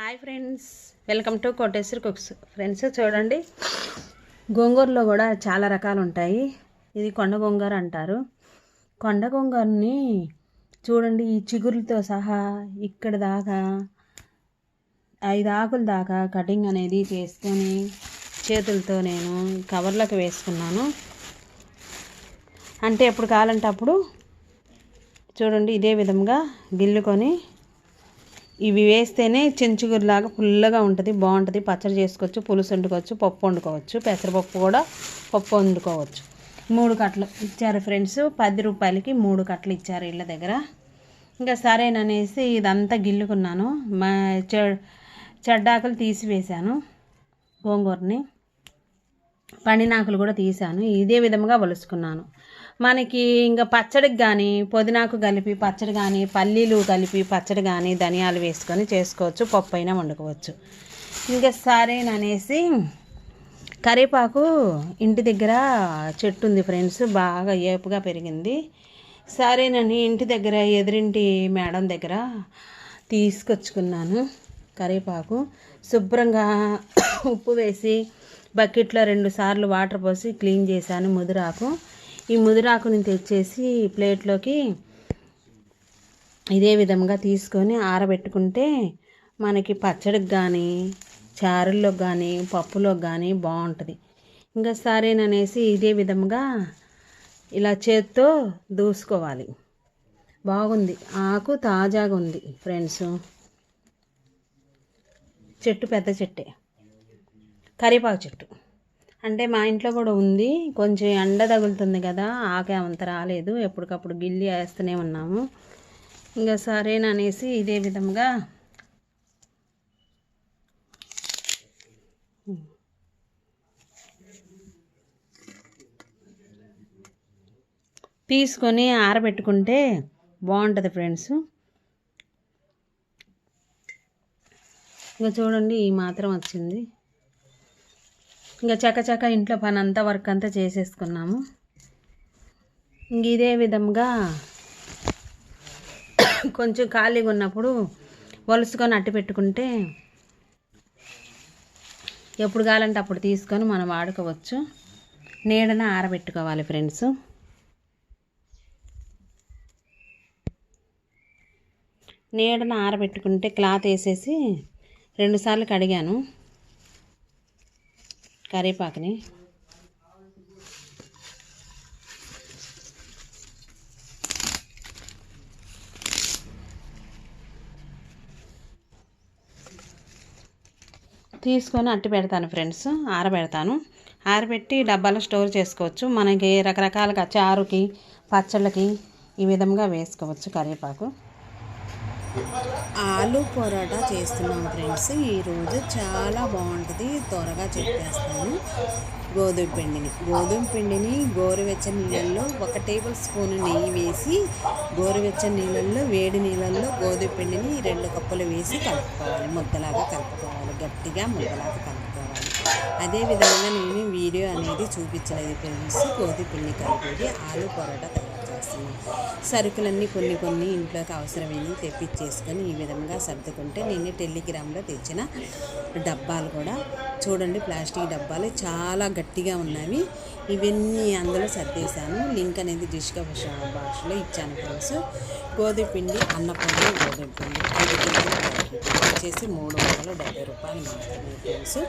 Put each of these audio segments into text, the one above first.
Hi friends, welcome to Koteswari cooks. Friends చూడండి, గోంగూరలో కూడా చాలా రకాలు ఉంటాయి. ఇది కొండ గోంగూర అంటారు. కొండ గోంగూరని చూడండి, ఈ చిగురులతో సహా ఇక్కడ దాకా 5 ఆకుల దాకా కటింగ్ అనేది చేసుకొని చేతులతో నేను కవర్లోకి వేసుకున్నాను. అంటే ఎప్పుడు కావాలంటే అప్పుడు చూడండి ఇదే విధంగా గిల్లుకొని ఇవి వేస్తేనే చెంచుగురులాగా ఫుల్గా ఉంటుంది, బాగుంటుంది. పచ్చడి చేసుకోవచ్చు, పులుసు వండుకోవచ్చు, పప్పు వండుకోవచ్చు, పెసరపప్పు కూడా పప్పు వండుకోవచ్చు. 3 కట్టలు ఇచ్చారు ఫ్రెండ్స్. 10 రూపాయలకి 3 కట్టలు ఇచ్చారు ఇళ్ళ దగ్గర. ఇంకా సరేననేసి ఇదంతా గిల్లుకున్నాను. మా చెడ్డాకులు తీసివేశాను, గోంగూరని పండినాకులు కూడా తీసాను. ఇదే విధంగా వలుసుకున్నాను. మనకి ఇంకా పచ్చడికి కానీ పుదీనాకు కలిపి పచ్చడి కానీ, పల్లీలు కలిపి పచ్చడి కానీ, ధనియాలు వేసుకొని చేసుకోవచ్చు, పప్పు అయినా వండుకోవచ్చు. ఇంకా సరేననేసి కరివేపాకు ఇంటి దగ్గర చెట్టు ఉంది ఫ్రెండ్స్, బాగా ఏపుగా పెరిగింది. సరేనని ఇంటి దగ్గర ఎదురింటి మేడం దగ్గర తీసుకొచ్చుకున్నాను కరివేపాకు. శుభ్రంగా ఉప్పు వేసి బకెట్లో 2 సార్లు వాటర్ పోసి క్లీన్ చేశాను ముదిరాకు. ఈ ముదిరాకుని తెచ్చేసి ప్లేట్లోకి ఇదే విధంగా తీసుకొని ఆరబెట్టుకుంటే మనకి పచ్చడికి కానీ, చారుల్లోకి కానీ, పప్పులోకి కానీ బాగుంటుంది. ఇంకా సరేననేసి ఇదే విధంగా ఇలా చేత్తో దూసుకోవాలి. బాగుంది, ఆకు తాజాగా ఉంది ఫ్రెండ్స్. చెట్టు పెద్ద చెట్టే, కరివేపాకు చెట్టు. అంటే మా ఇంట్లో కూడా ఉంది. కొంచెం ఎండ తగులుతుంది కదా, ఆకే అంత రాలేదు. ఎప్పటికప్పుడు గిల్లి వేస్తూనే ఉన్నాము. ఇంకా సరేననేసి ఇదే విధంగా తీసుకొని ఆరబెట్టుకుంటే బాగుంటుంది ఫ్రెండ్స్. ఇంకా చూడండి ఈ మాత్రం వచ్చింది. ఇంకా చకచక ఇంట్లో పని అంతా వర్క్ అంతా చేసేసుకున్నాము. ఇంక ఇదే విధంగా కొంచెం ఖాళీగా ఉన్నప్పుడు వలుసుకొని అట్టి పెట్టుకుంటే ఎప్పుడు కావాలంటే అప్పుడు తీసుకొని మనం వాడుకోవచ్చు. నీడన ఆరబెట్టుకోవాలి ఫ్రెండ్స్. నీడన ఆరబెట్టుకుంటే క్లాత్ వేసేసి 2 సార్లు కడిగాను కరివేపాకుని. తీసుకొని అట్టి పెడతాను ఫ్రెండ్స్, ఆరబెడతాను. ఆరబెట్టి డబ్బాలో స్టోర్ చేసుకోవచ్చు. మనకి రకరకాలుగా చారుకి, పచ్చళ్ళకి ఈ విధంగా వేసుకోవచ్చు కరివేపాకు. ఆలు పొరాటా చేస్తున్నాం ఫ్రెండ్స్. ఈరోజు చాలా బాగుంటుంది, త్వరగా చెప్పేస్తాను. గోధుమ పిండిని గోరువెచ్చని నీళ్ళల్లో 1 టేబుల్ స్పూన్ నెయ్యి వేసి, గోరువెచ్చని నీళ్ళల్లో వేడి నీళ్ళల్లో గోధుమ పిండిని 2 కప్పులు వేసి కలుపుకోవాలి. ముద్దలాగా కలుపుకోవాలి, గట్టిగా ముద్దలాగా కలుపుకోవాలి. అదేవిధంగా నేను వీడియో అనేది చూపించలేదు ఫ్రెండ్స్. గోధుమ పిండి కలిపి ఆలు పొరాటా తయారు చేస్తున్నాను. సరుకులన్నీ కొన్ని ఇంట్లోకి అవసరమైనవి తెప్పించేసుకొని ఈ విధంగా సర్దుకుంటే నేను టెలిగ్రామ్లో తెచ్చిన డబ్బాలు కూడా చూడండి, ప్లాస్టిక్ డబ్బాలు చాలా గట్టిగా ఉన్నవి. ఇవన్నీ అందులో సర్దేశాను. లింక్ అనేది డిస్క్రిప్షన్ బాక్స్లో ఇచ్చాను ఫ్రెండ్స్. గోధుమ పిండి, అన్నపండు, గోధుమ పిండి 5 కేజీలు వచ్చేసి 370 రూపాయలు మాత్రమే ఫ్రెండ్స్.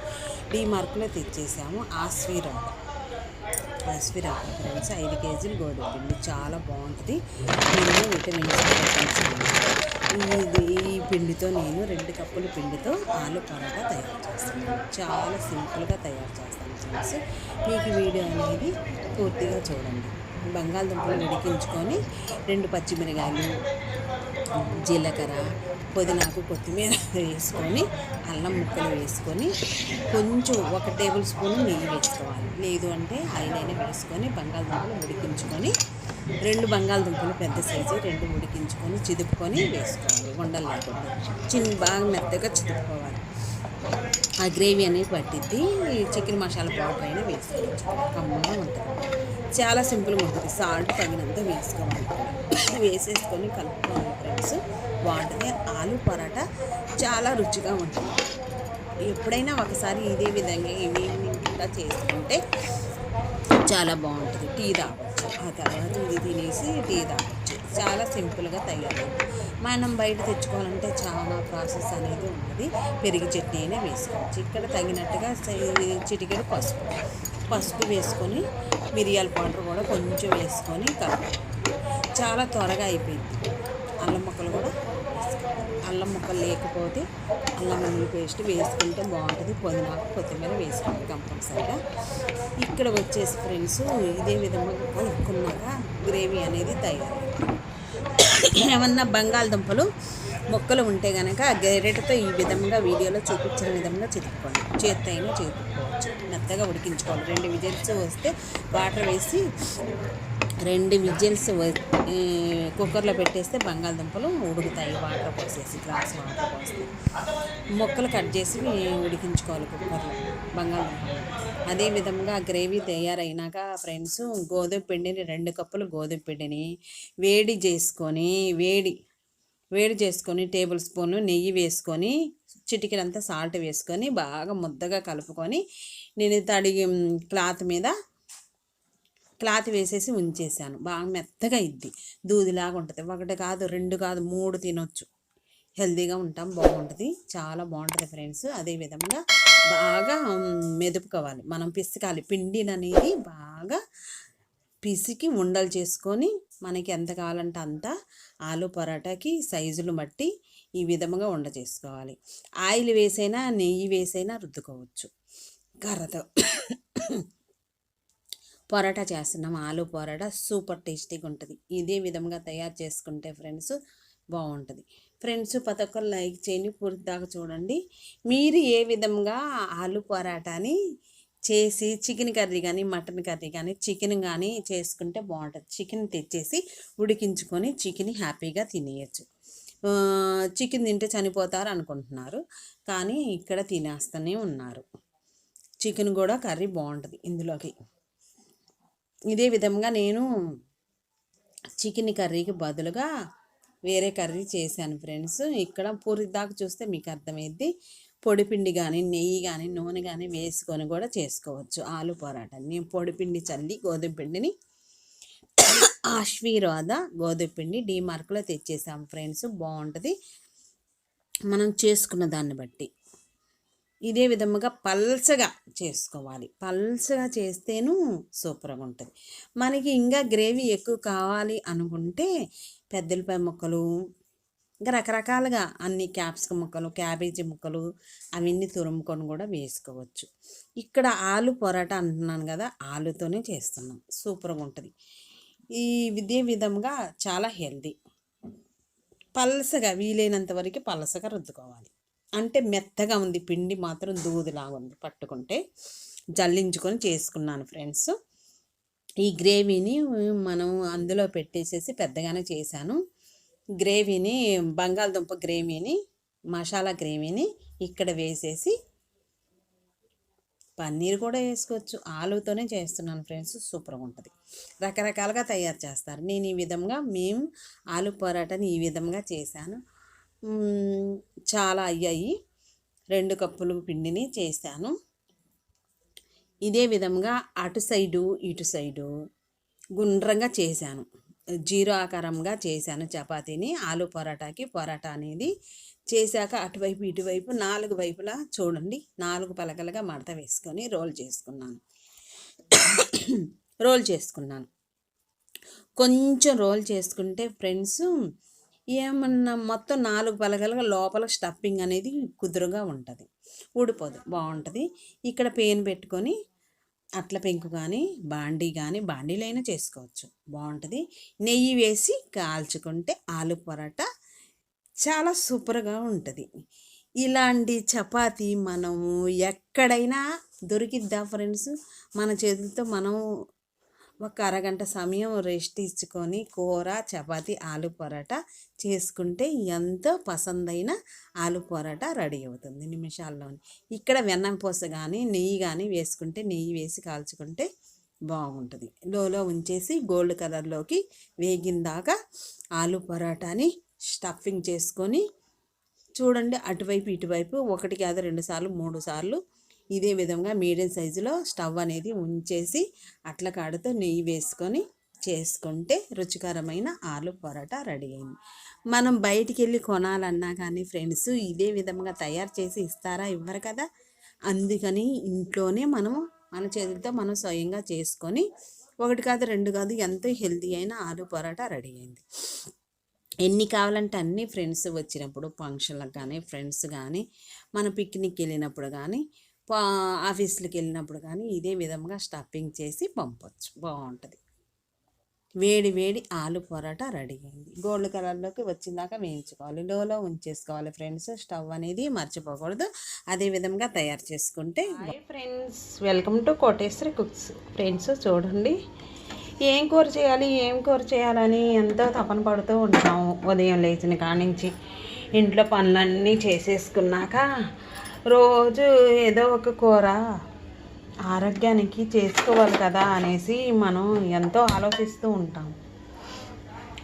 డీమార్క్లో తెచ్చేసాము. ఆస్విరా ఫ్రెండ్స్ 5 కేజీలు గోధుమ పిండి చాలా బాగుంటుంది. దీనిలో విటమిన్స్ ఈ పిండితో నేను 2 కప్పుల పిండితో ఆలు పరోటా తయారు చేస్తున్నాను. చాలా సింపుల్గా తయారు చేస్తాను ఫ్రెండ్స్. మీకు వీడియో అనేది పూర్తిగా చూడండి. బంగాళదుంపలు ఉడికించుకొని 2 పచ్చిమిరకాయలు, జీలకర్ర, పుదీనాకు, కొత్తిమీర వేసుకొని, అల్లం ముక్కలు వేసుకొని, కొంచెం 1 టేబుల్ స్పూన్ నెయ్యి వేసుకోవాలి. లేదు అంటే ఆయిల్ అయినా వేసుకొని బంగాళదుంపలు ఉడికించుకొని, 2 బంగాళదుంపలు పెద్ద సైజు 2 ఉడికించుకొని చిదుపుకొని వేసుకోవాలి. ఉండలు లేకుండా బాగా మెత్తగా చిదుపుకోవాలి. ఆ గ్రేవీ అనేది పట్టిద్ది. చికెన్ మసాలా పౌడర్ అయినా వేసుకోవచ్చు, కమ్మగా ఉంటుంది. చాలా సింపుల్గా ఉంటుంది. సాల్ట్ తగినంత వేసుకోవాలి. వేసేసుకొని కలుపుకోవాలి ఫ్రెండ్స్, బాగుంటుంది. ఆలు పరాటా చాలా రుచిగా ఉంటుంది. ఎప్పుడైనా ఒకసారి ఇదే విధంగా ఈవినింగ్ కూడా చేసుకుంటే చాలా బాగుంటుంది. టీ తాగొచ్చు, ఆ తర్వాత ఇది తినేసి టీ తాగొచ్చు. చాలా సింపుల్గా తయారైంది. మనం బయట తెచ్చుకోవాలంటే చాలా ప్రాసెస్ అనేది ఉన్నది. పెరుగు చట్నీ అయినా వేసుకోవచ్చు. ఇక్కడ తగినట్టుగా చిటికెడు పసుపు వేసుకొని మిరియాల పౌడర్ కూడా కొంచెం వేసుకొని కలుపుకోవాలి. చాలా త్వరగా అయిపోయింది. అల్లం ముక్కలు కూడా అల్లం ముక్కలు లేకపోతే అల్లం వెల్లుల్లి పేస్ట్ వేసుకుంటే బాగుంటుంది. పుదీనాకు కొత్తిమీర వేసుకోండి కంపల్సరీగా. ఇక్కడ వచ్చేసి ఫ్రెండ్స్, ఇదే విధంగా కలుపుకున్నాక గ్రేవీ అనేది తయారు. ఏమన్నా బంగాళదుంపలు మొక్కలు ఉంటే కనుక గరిటెతో ఈ విధంగా వీడియోలో చూపించిన విధంగా చితుక్కోండి. చేత్తో అయినా చితుక్కోవచ్చు. మెత్తగా ఉడికించుకోవాలి. 2 విజిల్స్ వస్తే వాటర్ వేసి 2 విజిల్స్ కుక్కర్లో పెట్టేస్తే బంగాళదుంపలు ఉడుకుతాయి. వాటర్ పోసేసి గ్లాస్ వాటర్ పోస్తే మొక్కలు కట్ చేసి ఉడికించుకోవాలి కుక్కర్లో బంగాళదుంపలు. అదేవిధంగా గ్రేవీ తయారైనాక ఫ్రెండ్స్, గోధుమ పిండిని 2 కప్పులు గోధుమ పిండిని వేడి చేసుకొని టేబుల్ స్పూన్ నెయ్యి వేసుకొని చిటికెడంతా సాల్ట్ వేసుకొని బాగా ముద్దగా కలుపుకొని నేను క్లాత్ వేసేసి ఉంచేసాను. బాగా మెత్తగా ఇద్ది, దూదిలాగా ఉంటుంది. 1 కాదు 2 కాదు 3 తినొచ్చు. హెల్తీగా ఉంటాం, బాగుంటుంది, చాలా బాగుంటుంది ఫ్రెండ్స్. అదేవిధంగా బాగా మెదుపుకోవాలి, మనం పిసకాలి. పిండిని అనేది బాగా పిసికి ఉండలు చేసుకొని మనకి ఎంత కావాలంటే అంత ఆలు పరాటాకి సైజులు బట్టి ఈ విధంగా ఉండ చేసుకోవాలి. ఆయిల్ వేసైనా నెయ్యి వేసైనా రుద్దుకోవచ్చు కర్రతో. పరోటా చేస్తున్నాం, ఆలు పరోటా సూపర్ టేస్టీగా ఉంటుంది. ఇదే విధంగా తయారు చేసుకుంటే ఫ్రెండ్స్ బాగుంటుంది. ఫ్రెండ్స్, ప్రతి ఒక్కరు లైక్ చేయండి, పూర్తి దాకా చూడండి. మీరు ఏ విధంగా ఆలు పరాటాని చేసి చికెన్ కర్రీ కానీ మటన్ కర్రీ కానీ చికెన్ కానీ చేసుకుంటే బాగుంటుంది. చికెన్ తెచ్చేసి ఉడికించుకొని చికెన్ హ్యాపీగా తినేయచ్చు. చికెన్ తింటే చనిపోతారు అనుకుంటున్నారు, కానీ ఇక్కడ తినేస్తూనే ఉన్నారు. చికెన్ కూడా కర్రీ బాగుంటుంది ఇందులోకి. ఇదే విధంగా నేను చికెన్ కర్రీకి బదులుగా వేరే కర్రీ చేశాను ఫ్రెండ్స్. ఇక్కడ పూరి దాకా చూస్తే మీకు అర్థమైద్ది. పొడిపిండి కానీ నెయ్యి కానీ నూనె కానీ వేసుకొని కూడా చేసుకోవచ్చు ఆలు పరాటా. నేను పొడిపిండి చల్లి గోధుమ పిండిని ఆశీర్వాద గోధుమ పిండి డీమార్క్లో తెచ్చేసాము ఫ్రెండ్స్. బాగుంటుంది మనం చేసుకున్న దాన్ని బట్టి. ఇదే విధముగా పల్చగా చేసుకోవాలి. పల్చగా చేస్తేనూ సూపర్గా ఉంటుంది. మనకి ఇంకా గ్రేవీ ఎక్కువ కావాలి అనుకుంటే పెద్దలపాయ ముక్కలు, ఇంకా రకరకాలుగా అన్ని క్యాప్సికమ్ ముక్కలు, క్యాబేజీ ముక్కలు అవన్నీ తురుముకొని కూడా వేసుకోవచ్చు. ఇక్కడ ఆలు పరోటా అంటున్నాను కదా, ఆలుతోనే చేస్తున్నాం, సూపర్గా ఉంటుంది. ఇదే విధంగా చాలా హెల్తీ. పల్సగా వీలైనంత వరకు పలసగా రుద్దుకోవాలి. అంటే మెత్తగా ఉంది పిండి, మాత్రం దూదిలాగా ఉంది. పట్టుకుంటే జల్లించుకొని చేసుకున్నాను ఫ్రెండ్స్. ఈ గ్రేవీని మనం అందులో పెట్టేసేసి పెద్దగానే చేశాను. గ్రేవీని బంగాళదుంప గ్రేవీని మసాలా గ్రేవీని ఇక్కడ వేసేసి పన్నీర్ కూడా వేసుకోవచ్చు. ఆలుతోనే చేస్తున్నాను ఫ్రెండ్స్, సూపర్గా ఉంటుంది. రకరకాలుగా తయారు చేస్తారు. నేను ఈ విధంగా ఆలు పరాటాని ఈ విధంగా చేశాను. చాలా అయ్యాయి. 2 కప్పులు పిండిని చేశాను. ఇదే విధంగా అటు సైడు ఇటు సైడు గుండ్రంగా చేశాను, జీరో ఆకారంగా చేశాను చపాతీని. ఆలు పరాటాకి పరాటా అనేది చేశాక అటువైపు ఇటువైపు 4 వైపులా చూడండి 4 పలకలుగా మడత వేసుకొని రోల్ చేసుకున్నాను. కొంచెం రోల్ చేసుకుంటే ఫ్రెండ్స్ ఏమన్నా మొత్తం 4 పలకలుగా లోపల స్టఫింగ్ అనేది కుదురుగా ఉంటుంది, ఊడిపోదు, బాగుంటుంది. ఇక్కడ పెనం పెట్టుకొని అట్ల పెంకు కానీ బాండీలో అయినా చేసుకోవచ్చు, బాగుంటుంది. నెయ్యి వేసి కాల్చుకుంటే ఆలు పరాటా చాలా సూపర్గా ఉంటుంది. ఇలాంటి చపాతీ మనము ఎక్కడైనా దొరికిద్దా ఫ్రెండ్స్? మన చేతులతో మనం ఒక అరగంట సమయం రెస్ట్ ఇచ్చుకొని కూర, చపాతి, ఆలు పరోటా చేసుకుంటే ఎంతో పసందైన ఆలు పరోటా రెడీ అవుతుంది నిమిషాల్లోనే. ఇక్కడ వెన్నపూస కానీ నెయ్యి కానీ వేసుకుంటే, నెయ్యి వేసి కాల్చుకుంటే బాగుంటుంది. లోలో ఉంచేసి గోల్డ్ కలర్లోకి వేగిందాకా ఆలు పరోటాని స్టఫింగ్ చేసుకొని చూడండి, అటువైపు ఇటువైపు 1 కాదు 2 సార్లు 3 సార్లు ఇదే విధంగా మీడియం సైజులో స్టవ్ అనేది ఉంచేసి అట్ల కాడతో నెయ్యి వేసుకొని చేసుకుంటే రుచికరమైన ఆలు పరోటా రెడీ అయింది. మనం బయటికి వెళ్ళి కొనాలన్నా కానీ ఫ్రెండ్స్ ఇదే విధంగా తయారు చేసి ఇస్తారా? ఇవ్వరు కదా. అందుకని ఇంట్లోనే మనము మన చేతులతో మనం స్వయంగా చేసుకొని 1 కాదు 2 కాదు ఎంతో హెల్తీ అయిన ఆలు పరోటా రెడీ అయింది. ఎన్ని కావాలంటే అన్నీ ఫ్రెండ్స్ వచ్చినప్పుడు, ఫంక్షన్లకు కానీ, ఫ్రెండ్స్ కానీ, మన పిక్నిక్కి వెళ్ళినప్పుడు కానీ, ఆఫీసులకు వెళ్ళినప్పుడు కానీ ఇదే విధంగా స్టఫింగ్ చేసి పంపొచ్చు. బాగుంటుంది. వేడి వేడి ఆలు పరోటా రెడీ అయింది. గోల్డ్ కలర్లోకి వచ్చిందాక వేయించుకోవాలి. లోలో ఉంచేసుకోవాలి ఫ్రెండ్స్. స్టవ్ అనేది మర్చిపోకూడదు. అదే విధంగా తయారు చేసుకుంటే. Hi friends, welcome to Koteswari cooks. Friends చూడండి, ఏం కూర చేయాలని ఎంతో తపన పడుతూ ఉంటాము. ఉదయం లేచిన కానించి ఇంట్లో పనులన్నీ చేసేసుకున్నాక రోజు ఏదో ఒక కూర ఆరోగ్యానికి చేసుకోవాలి కదా అనేసి మనం ఎంతో ఆలోచిస్తూ ఉంటాం.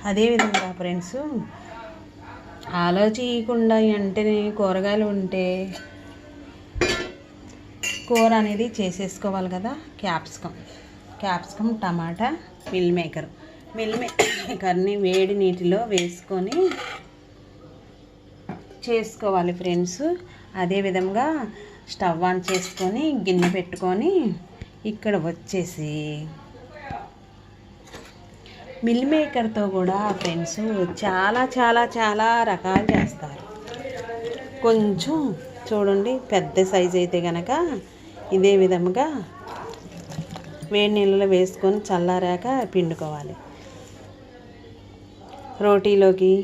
అదేవిధంగా ఫ్రెండ్స్, ఆలోచించకుండా వెంటనే కూరగాయలు ఉంటే కూర అనేది చేసేసుకోవాలి కదా. క్యాప్సికమ్, టమాటా, మిల్ మేకర్ని వేడి నీటిలో వేసుకొని చేసుకోవాలి ఫ్రెండ్స్. అదేవిధంగా స్టవ్ ఆన్ చేసుకొని గిన్నె పెట్టుకొని ఇక్కడ వచ్చేసి మిల్ మేకర్తో కూడా ఫ్రెండ్స్ చాలా చాలా చాలా రకాలు చేస్తారు. కొంచెం చూడండి, పెద్ద సైజు అయితే కనుక ఇదే విధంగా వేడి నీళ్ళలో వేసుకొని చల్లారాక పిండుకోవాలి. రోటీలోకి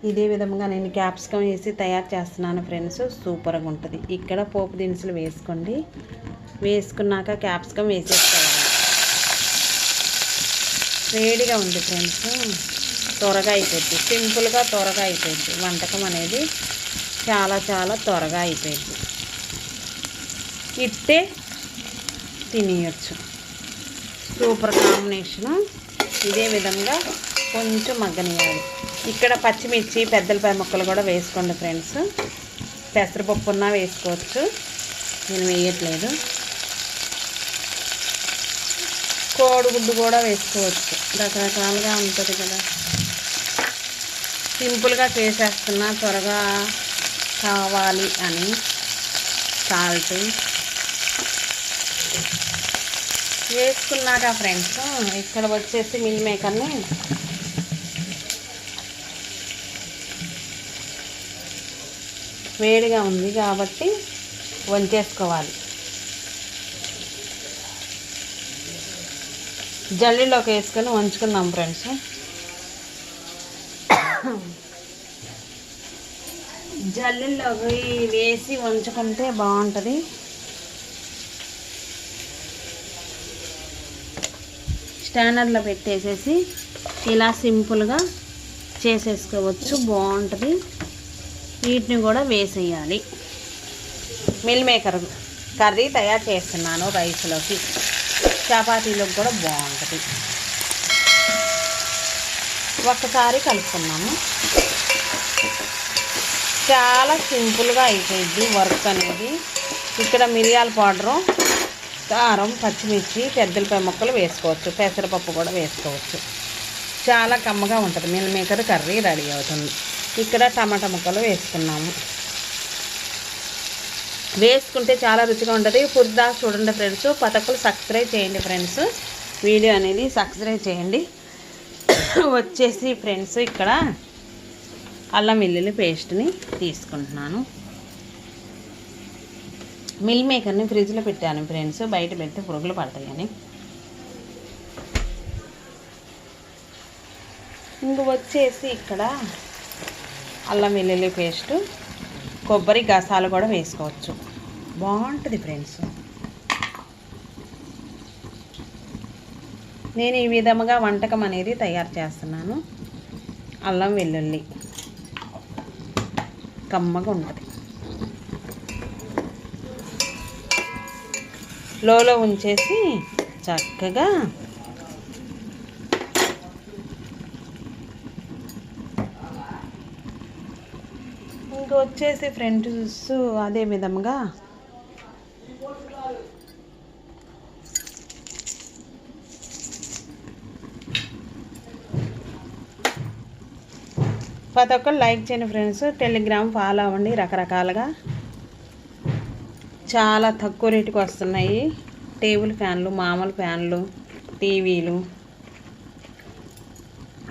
ఇదే విధంగా నేను క్యాప్సికమ్ వేసి తయారు చేస్తున్నాను ఫ్రెండ్స్. సూపర్గా ఉంటుంది. ఇక్కడ పోపు దినుసులు వేసుకోండి. వేసుకున్నాక క్యాప్సికమ్ వేసేసుకోవాలి. వేడిగా ఉంది ఫ్రెండ్స్, త్వరగా అయిపోద్ది. సింపుల్గా త్వరగా అయిపోద్ది. వంటకం అనేది చాలా చాలా త్వరగా అయిపోయింది. ఇట్టే తినేయచ్చు. Super combination. ఇదే విధంగా కొంచెం మగ్గనియాలి. ఇక్కడ పచ్చిమిర్చి, పెద్దలపాయ ముక్కలు కూడా వేసుకోండి ఫ్రెండ్స్. పెసరపప్పు ఉన్నా వేసుకోవచ్చు, నేను వేయట్లేదు. కోడిగుడ్డు కూడా వేసుకోవచ్చు, రకరకాలుగా ఉంటుంది కదా. సింపుల్గా చేసేస్తున్నా త్వరగా కావాలి అని. సాల్ట్ వేసుకున్నాక ఫ్రెండ్స్ ఇక్కడ వచ్చేసి మిల్ మేకర్ని వేడిగా ఉంది కాబట్టి వంచేసుకోవాలి. జల్లీలోకి వేసుకొని వంచుకుందాం ఫ్రెండ్స్. జల్లీలోకి వేసి వంచుకుంటే బాగుంటుంది. స్టాండర్డ్లో పెట్టేసేసి ఇలా సింపుల్గా చేసేసుకోవచ్చు. బాగుంటుంది. వీటిని కూడా వేసేయాలి. మిల్ మేకర్ కర్రీ తయారు చేస్తున్నాను. రైస్లోకి, చపాతీలోకి కూడా బాగుంటుంది. ఒక్కసారి కలుపుకున్నాము. చాలా సింపుల్గా అయిపోయింది వర్క్ అనేది. ఇక్కడ మిరియాల పౌడరు, కారం, పచ్చిమిర్చి, పెద్దలపాయ ముక్కలు వేసుకోవచ్చు. పెసరపప్పు కూడా వేసుకోవచ్చు. చాలా కమ్మగా ఉంటుంది. మిల్ మేకర్ కర్రీ రెడీ అవుతుంది. ఇక్కడ టమాటా ముక్కలు వేసుకున్నాము. వేసుకుంటే చాలా రుచిగా ఉంటుంది. పుద్దా చూడండి ఫ్రెండ్స్. పతకులు సబ్స్క్రైబ్ చేయండి ఫ్రెండ్స్. వీడియో అనేది సబ్స్క్రైబ్ చేయండి. వచ్చేసి ఫ్రెండ్స్ ఇక్కడ అల్లం వెల్లుల్లి పేస్ట్ని తీసుకుంటున్నాను. మిల్ మేకర్ని ఫ్రిడ్జ్లో పెట్టాను ఫ్రెండ్స్, బయట పెడితే పురుగులు పడతాయని. ఇంక వచ్చేసి ఇక్కడ అల్లం వెల్లుల్లి పేస్టు, కొబ్బరి గసాలు కూడా వేసుకోవచ్చు. బాగుంటుంది ఫ్రెండ్స్. నేను ఈ విధముగా వంటకం అనేది తయారు చేస్తున్నాను. అల్లం వెల్లుల్లి కమ్మగా ఉంటుంది. లోలో ఉంచేసి చక్కగా ఇంకా వచ్చేసి ఫ్రెండ్స్ అదే విధంగా ప్రతి ఒక్కరు లైక్ చేయండి ఫ్రెండ్స్. టెలిగ్రామ్ ఫాలో అవ్వండి. రకరకాలుగా చాలా తక్కువ రేటుకి వస్తున్నాయి. టేబుల్ ఫ్యాన్లు, మామూలు ఫ్యాన్లు, టీవీలు,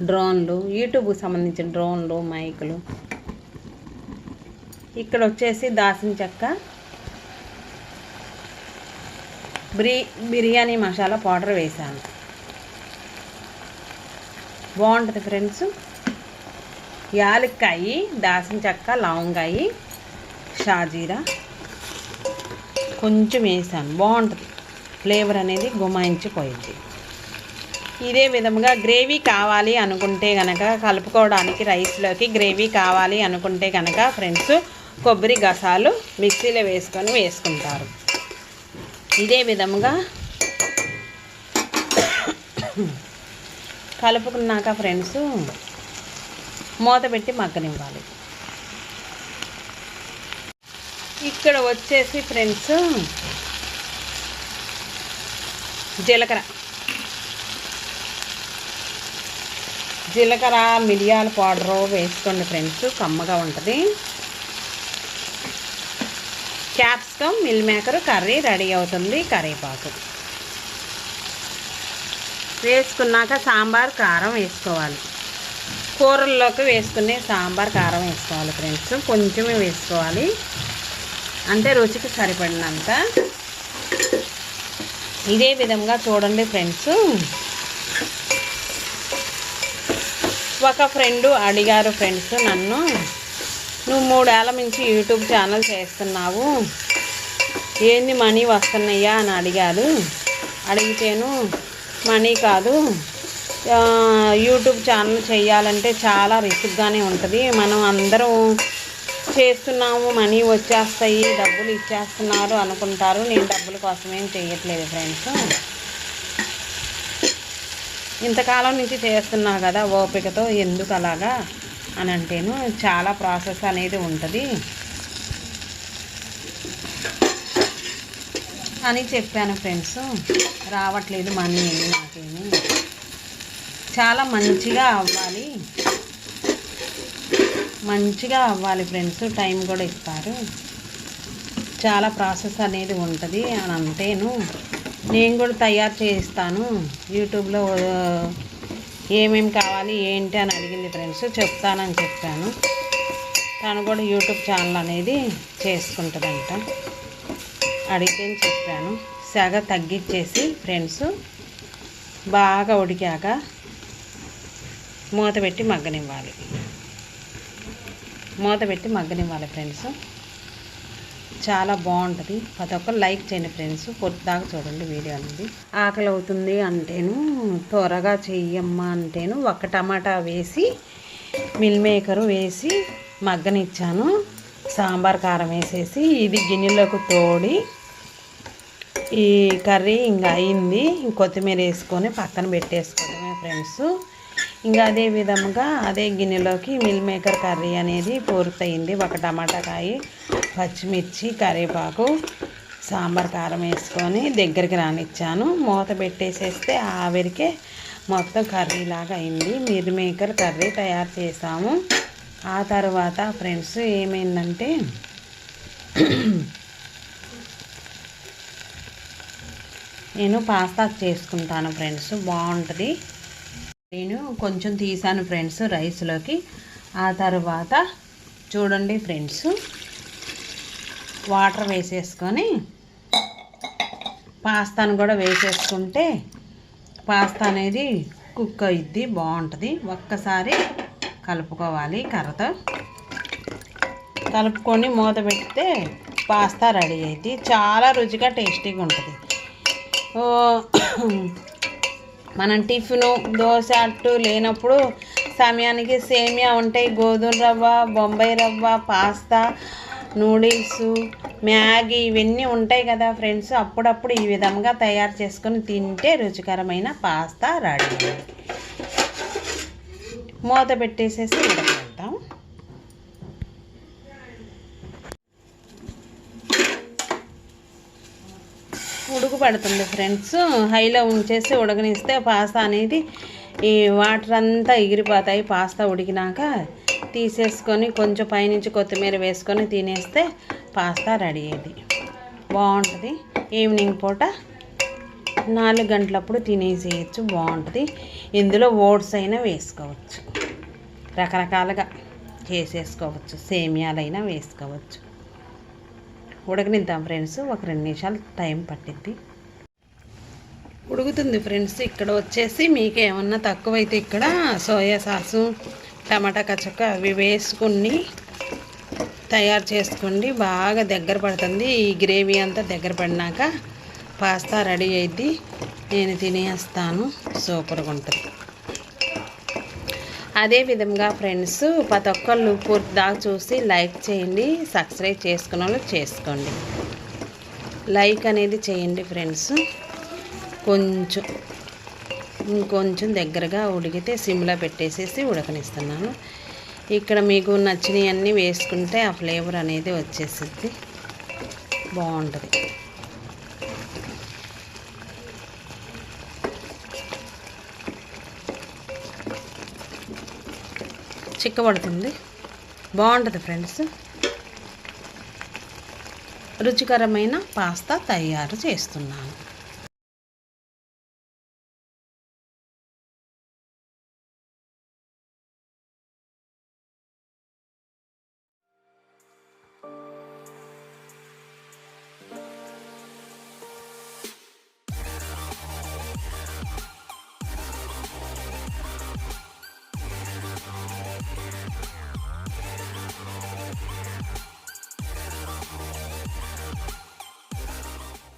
డ్రోన్లు, యూట్యూబ్కి సంబంధించిన డ్రోన్లు, మైకులు. ఇక్కడ వచ్చేసి దాల్చిన చెక్క, బిర్యానీ మసాలా పౌడర్ వేసాను. బాగుంటుంది ఫ్రెండ్స్. యాలక్కాయి, దాల్చిన చెక్క, లవంగాయి, షాజీరా కొంచెం వేసాను. బాగుంటుంది. ఫ్లేవర్ అనేది గుమాయించిపోయింది. ఇదే విధంగా గ్రేవీ కావాలి అనుకుంటే కనుక, కలుపుకోవడానికి రైస్లోకి గ్రేవీ కావాలి అనుకుంటే కనుక ఫ్రెండ్స్ కొబ్బరి గసాలు మిక్సీలో వేసుకుంటారు. ఇదే విధంగా కలుపుకున్నాక ఫ్రెండ్స్ మూత పెట్టి మగ్గనివ్వాలి. ఇక్కడ వచ్చేసి ఫ్రెండ్స్ జీలకర్ర మిరియాల పౌడరు వేసుకోండి ఫ్రెండ్స్, కమ్మగా ఉంటుంది. Capsicum, meal maker curry ready అవుతుంది. కరివేపాకు వేసుకున్నాక సాంబార్ కారం వేసుకోవాలి. కూరల్లోకి వేసుకునే సాంబార్ కారం వేసుకోవాలి ఫ్రెండ్స్. కొంచెమే వేసుకోవాలి, అంటే రుచికి సరిపడినంత. ఇదే విధంగా చూడండి ఫ్రెండ్స్. ఒక ఫ్రెండు అడిగారు ఫ్రెండ్స్ నన్ను, నువ్వు 3 ఏళ్ళ నుంచి యూట్యూబ్ ఛానల్ చేస్తున్నావు, ఏంది మనీ వస్తున్నాయా అని అడిగారు. అడిగితేను మనీ కాదు, యూట్యూబ్ ఛానల్ చేయాలంటే చాలా రిస్క్గానే ఉంటుంది. మనం అందరం చేస్తున్నాము, మనీ వచ్చేస్తాయి, డబ్బులు ఇచ్చేస్తున్నారు అనుకుంటారు. నేను డబ్బుల కోసమేం చేయట్లేదు ఫ్రెండ్స్. ఇంతకాలం నుంచి చేస్తున్నా కదా ఓపికతో, ఎందుకు అలాగా అని అంటేను చాలా ప్రాసెస్ అనేది ఉంటుంది అని చెప్పాను ఫ్రెండ్స్. రావట్లేదు మనీ నాకేమి. చాలా మంచిగా అవ్వాలి ఫ్రెండ్స్. టైం కూడా ఇస్తారు. చాలా ప్రాసెస్ అనేది ఉంటుంది అని అంటేను నేను కూడా తయారు చేస్తాను. యూట్యూబ్లో ఏమేమి కావాలి ఏంటి అని అడిగింది ఫ్రెండ్స్, చెప్తానని చెప్పాను. తను కూడా యూట్యూబ్ ఛానల్ అనేది చేసుకుంటుందంట. అడిగితే చెప్పాను. సగ తగ్గించేసి ఫ్రెండ్స్ బాగా ఉడికాక మూత పెట్టి మగ్గనివ్వాలి ఫ్రెండ్స్. చాలా బాగుంటుంది. ప్రతి ఒక్కరు లైక్ చేయండి ఫ్రెండ్స్. పొద్దుదాకా చూడండి వీడియో అనేది. ఆకలి అవుతుంది అంటేను, త్వరగా చెయ్యమ్మా అంటేను ఒక టమాటా వేసి మిల్ మేకరు వేసి మగ్గనిచ్చాను. సాంబార్ కారం వేసేసి ఇది గిన్నెలోకి తోడి ఈ కర్రీ ఇంకా అయింది. కొత్తిమీర వేసుకొని పక్కన పెట్టేసుకోవడమే ఫ్రెండ్స్. ఇంకా అదే విధంగా అదే గిన్నెలోకి మిల్ మేకర్ కర్రీ అనేది పూర్తయింది. ఒక టమాటా కాయ, పచ్చిమిర్చి, కరివేపాకు, సాంబార్ కారం వేసుకొని దగ్గరికి రానిచ్చాను. మూత పెట్టేసేస్తే ఆవిరికే మొత్తం కర్రీలాగా అయింది. మిల్ మేకర్ కర్రీ తయారు చేసాము. ఆ తర్వాత ఫ్రెండ్స్ ఏమైందంటే నేను పాస్తా చేసుకుంటాను ఫ్రెండ్స్, బాగుంటుంది. నేను కొంచెం తీసాను ఫ్రెండ్స్ రైస్లోకి. ఆ తర్వాత చూడండి ఫ్రెండ్స్ వాటర్ వేసేసుకొని పాస్తాను కూడా వేసేసుకుంటే పాస్తా అనేది కుక్ అయ్యిద్ది, బాగుంటుంది. ఒక్కసారి కలుపుకోవాలి. కర్రతో కలుపుకొని మూత పెడితే పాస్తా రెడీ అయ్యిద్ది. చాలా రుచిగా టేస్టీగా ఉంటుంది. మనం టిఫిను దోశ అట్టు లేనప్పుడు సమయానికి సేమియా ఉంటాయి, గోధుమ రవ్వ, బొంబాయి రవ్వ, పాస్తా, నూడిల్స్, మ్యాగీ ఇవన్నీ ఉంటాయి కదా ఫ్రెండ్స్. అప్పుడప్పుడు ఈ విధంగా తయారు చేసుకొని తింటే రుచికరమైన పాస్తా రెడీ. మూత పెట్టేసేసి ఉడకబెడతాం. ఉడకబడుతుంది ఫ్రెండ్స్. హైలో ఉంచేసి ఉడకనిస్తే పాస్తా అనేది ఈ వాటర్ అంతా ఎగిరిపోతాయి. పాస్తా ఉడికినాక తీసేసుకొని కొంచెం పైనుంచి కొత్తిమీర వేసుకొని తినేస్తే పాస్తా రెడీ అయ్యేది. బాగుంటుంది. ఈవినింగ్ పూట 4 గంటలప్పుడు తినేసేయచ్చు. బాగుంటుంది. ఇందులో ఓట్స్ అయినా వేసుకోవచ్చు, రకరకాలుగా చేసేసుకోవచ్చు, సేమియాలైనా వేసుకోవచ్చు. ఉడకనిద్దాం ఫ్రెండ్స్. ఒక 2 నిమిషాలు టైం పట్టిద్ది. ఉడుకుతుంది ఫ్రెండ్స్. ఇక్కడ వచ్చేసి మీకు ఏమన్నా తక్కువైతే ఇక్కడ సోయా సాసు, టమాటా కచ్చక్క అవి వేసుకుని తయారు చేసుకోండి. బాగా దగ్గర పడుతుంది. ఈ గ్రేవీ అంతా దగ్గర పడినాక పాస్తా రెడీ అయింది. నేను తినేస్తాను. సూపర్గా ఉంటుంది. అదేవిధంగా ఫ్రెండ్స్ ప్రతి ఒక్కళ్ళు పూర్తి దాకా చూసి లైక్ చేయండి. సబ్స్క్రైబ్ చేసుకున్న వాళ్ళు చేసుకోండి. లైక్ అనేది చేయండి ఫ్రెండ్స్. ఇంకొంచెం దగ్గరగా ఉడికితే సిమ్లో పెట్టేసేసి ఉడకనిస్తున్నాను. ఇక్కడ మీకు నచ్చినవన్నీ వేసుకుంటే ఆ ఫ్లేవర్ అనేది వచ్చేసిద్ది. బాగుంటుంది. చిక్కబడుతుంది. బాగుంటుంది ఫ్రెండ్స్. రుచికరమైన పాస్తా తయారు చేస్తున్నాను.